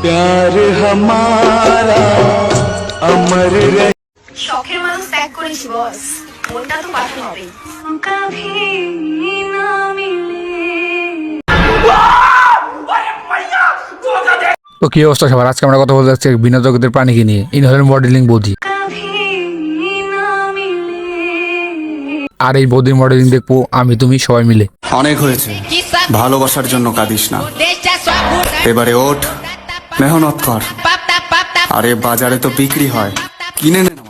प्यार हमारा अमर रहे। শখের মানুষ ত্যাগ করেছি বস, মনটা তো পাঠানো হবে। তো কি অবস্থা সবার, আজকে আমরা কথা বলতে যাচ্ছি এক ভিন্ন জগতের প্রাণীকে নিয়ে। ইনি হলেন মডেলিং বৌদি। আর এই বৌদির মডেলিং দেখবো আমি তুমি সবাই মিলে। অনেক হয়েছে, ভালোবাসার জন্য কাঁদিস না, এবারে ওঠ, মেহনত কর। আরে বাজারে তো বিক্রি হয়, কিনে নে না।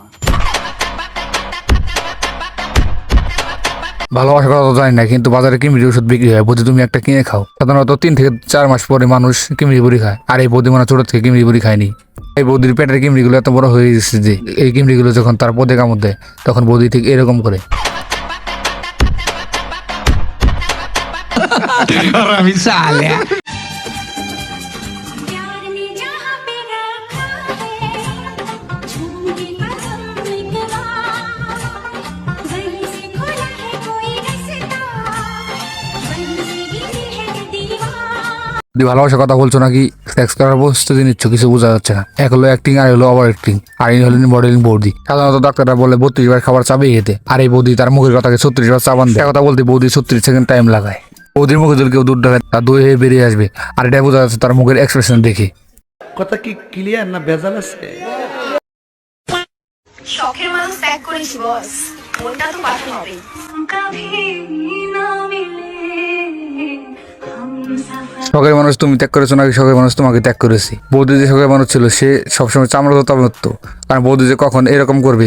ভালোবাসার কথা তো জানি না, কিন্তু বাজারে কিমিরি ওষুধ বিক্রি হয়, বৌদি তুমি একটা কিনে খাও। সাধারণত 3 থেকে 4 মাস পরে মানুষ কিমিরি বুড়ি খায়, আর এই বৌদি মানে ছোট থেকে কিমিরি বুড়ি খায়নি। এই বৌদির পেটের কিমিরি গুলো এত বড় হয়ে গেছে যে এই কিমিরি গুলো যখন তার পদে কামড় দেয় তখন বৌদি ঠিক এরকম করে। ভালোবাসার কথা বলছো নাকি সেক্স করার প্রস্তুতি নিচ্ছ, কিছু বোঝা যাচ্ছে না। এক হলো অ্যাক্টিং আর হলো ওভার অ্যাক্টিং, আর ইনি হলেন মডেলিং বৌদি। সাধারণত ডাক্তাররা বলে 32 বার খাবার চাবিয়ে খেতে, আর এই বৌদি তার মুখের কথাকে 36 বার চাবান দেয়। কথা বলতে বৌদি 36 সেকেন্ড টাইম লাগায়। বৌদির মুখে যদি কেউ দুধ ঢালে তার দই হয়ে বেরিয়ে আসবে, আর এটা বোঝা যাচ্ছে তার মুখের এক্সপ্রেশন দেখে। কথা কি ক্লিয়ার না ভেজাল আছে? শখের মানুষ ত্যাগ করেছি বস, মনটা তো পাঠানো হবে। শখের মানুষ তুমি ত্যাগ করেছো নাকি শখের মানুষ তোমাকে ত্যাগ করেছি? বৌদি যে শখের মানুষ ছিল সে সবসময় চামড়া তো তামত্ব, কারণ বৌদি যে কখন এরকম করবে।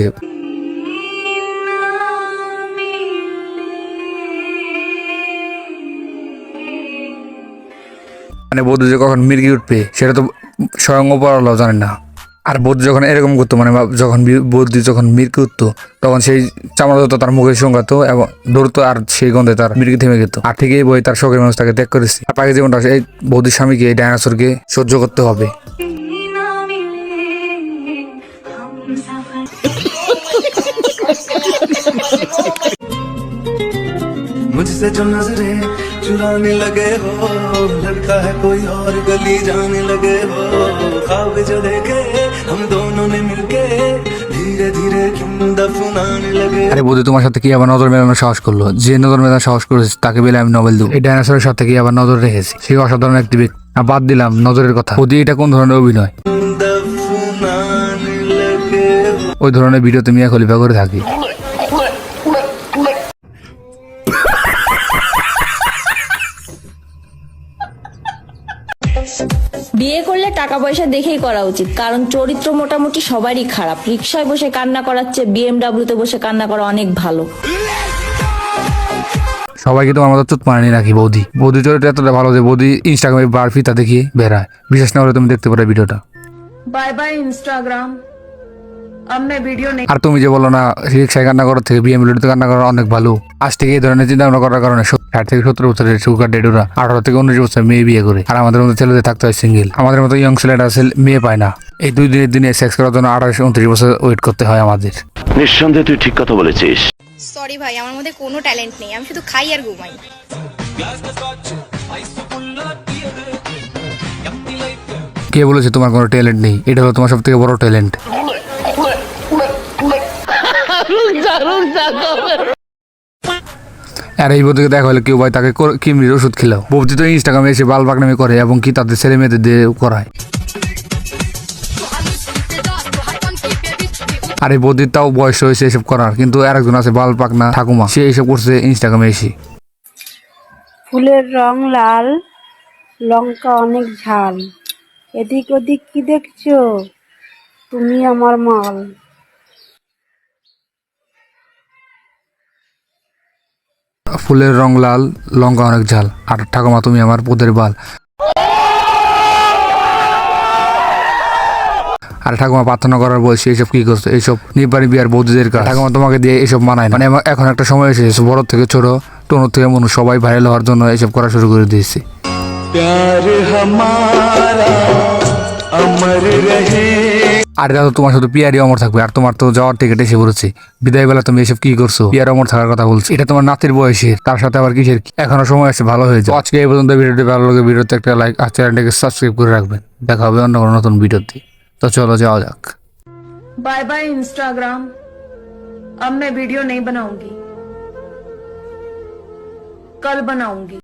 মানে বৌদি যে কখন মির্গি উঠবে সেটা তো স্বয়ং পড়ালো জানেন না। আর বৌদি যখন এরকম করতো, মানে যখন বৌদি যখন মির্গি উঠতো তখন সেই চামড়া তো তার মুখে সঙ্গাতো এবং দৌড়তো, আর সেই গন্ধে তার মির্গি থেমে যেত। আর ঠিক এই বই তার শখের মানুষ তাকে ত্যাগ করেছে। আর বাকি জীবনটা এই বৌদির স্বামীকে এই ডাইনোসরকে সহ্য করতে হবে। मुझसे जो नजरें चुराने लगे हो, लगता है कोई और गली जाने लगे हो। ख्वाब जो देखे हम दोनों ने मिलके धीरे धीरे क्यों दफनाने लगे। আরে বৌদি তোমার সাথে কি আবার নজর মেলানোর সাহস করলো? যে নজর মেলানোর সাহস করেছে তাকে বেলে আমি নোবেল দেবো। এই ডাইনোসরের সাথে কি আবার নজর রেখেছি, সে অসাধারণ একটি ব্যক্তি। বাদ দিলাম নজরের কথা, বৌদি এটা কোন ধরনের অভিনয়? दफनाने लगे हो। ওই ধরনের ভিডিওতে মিয়া খলিফা করে থাকি। বিয়ে করলে টাকা পয়সা দেখেই করা উচিত, কারণ চরিত্র মোটামুটি সবারই খারাপ। রিক্সায় বসে কান্না করার চেয়ে BMW-তে বসে কান্না করা অনেক ভালো। সবাইকে তোমার মতো চুত মারানি রাখি বৌদি। বৌদি চরিত্র এতটা ভালো যে বৌদি ইনস্টাগ্রামে বার ফিতা দেখিয়ে বেড়ায়। বিশেষ না হলে তুমি দেখতে পারো ভিডিওটা। बाय बाय इंस्टाग्राम, अब मैं वीडियो नहीं। আর তুমি যে বলো না রিক্সায় কান্না করার থেকে BMW-তে কান্না করা অনেক ভালো, আজ থেকে এই ধরনের চিন্তা ভাবনা করার কারণে 60 থেকে 70 বছরের সুগার ডেডুরা 18 থেকে 19 বছর মেয়ে বিয়ে করে, আর আমাদের মতো ছেলেদের থাকতে হয় সিঙ্গেল। আমাদের মতো ইয়ং ছেলেরা মেয়ে পায় না। এই 2 দিনের দিনে সেক্স করার জন্য 28-29 বছর ওয়েট করতে হয় আমাদের। নিঃসন্দেহে তুই ঠিক কথা বলেছিস। সরি ভাই, আমার মধ্যে কোনো ট্যালেন্ট নেই, আমি শুধু খাই আর ঘুমাই। কে বলেছে তোমার কোনো ট্যালেন্ট নেই? এটা হলো তোমার সব থেকে বড় ট্যালেন্ট। আর এই বৌদিকে দেখা হলে কেউ ভাই তাকে কিমির ওষুধ খেলাও। বৌদি তো ইনস্টাগ্রামে এসে বাল বাগনামি করে এবং কি তাদের ছেলে মেয়েদের দিয়ে করায়। আর এই বৌদির তাও বয়স হয়েছে এসব করার, কিন্তু আরেকজন আছে বাল পাকনা ঠাকুমা, সে এসব করছে ইনস্টাগ্রামে এসে। ফুলের রং লাল, লঙ্কা অনেক ঝাল, এদিক ওদিক কি দেখছো? তুমি আমার মাল। ফুলের রং লাল, লঙ্কা অনেক ঝাল, আর ঠাকুমা তুমি আমার পুদের বাল। আর ঠাকুমা প্রার্থনা করার বয়সে এসব কি করছো? এইসব নিবারি বিয়ার বৌদিদের কাজ। ঠাকুমা তোমাকে দিয়ে এসব মানায় না। মানে এখন একটা সময় এসেছে বড় থেকে ছোট, টোন থেকে মানুষ সবাই ভাইরাল হওয়ার জন্য এসব করা শুরু করে দিয়েছে। प्यार हमारा अमर रहे। আর দাদা তোমার শুধু পিয়ারি অমর থাকবে, আর তোমার তো যাওয়ার টিকিট এসে পড়েছে। বিদায় বেলা তুমি এসব কি করছো? পিয়ার অমর থাকার কথা বলছি, এটা তোমার নাতির বয়সের, তার সাথে আবার কিসের? এখনো সময় আছে, ভালো হয়ে যায়। আজকে এই পর্যন্ত ভিডিওটি ভালো লাগে, ভিডিওতে একটা লাইক আর চ্যানেলটাকে সাবস্ক্রাইব করে রাখবেন। দেখা হবে অন্য কোনো নতুন ভিডিওতে। তো চলো যাওয়া যাক। Bye bye Instagram. अब मैं वीडियो नहीं बनाऊंगी, कल बनाऊंगी।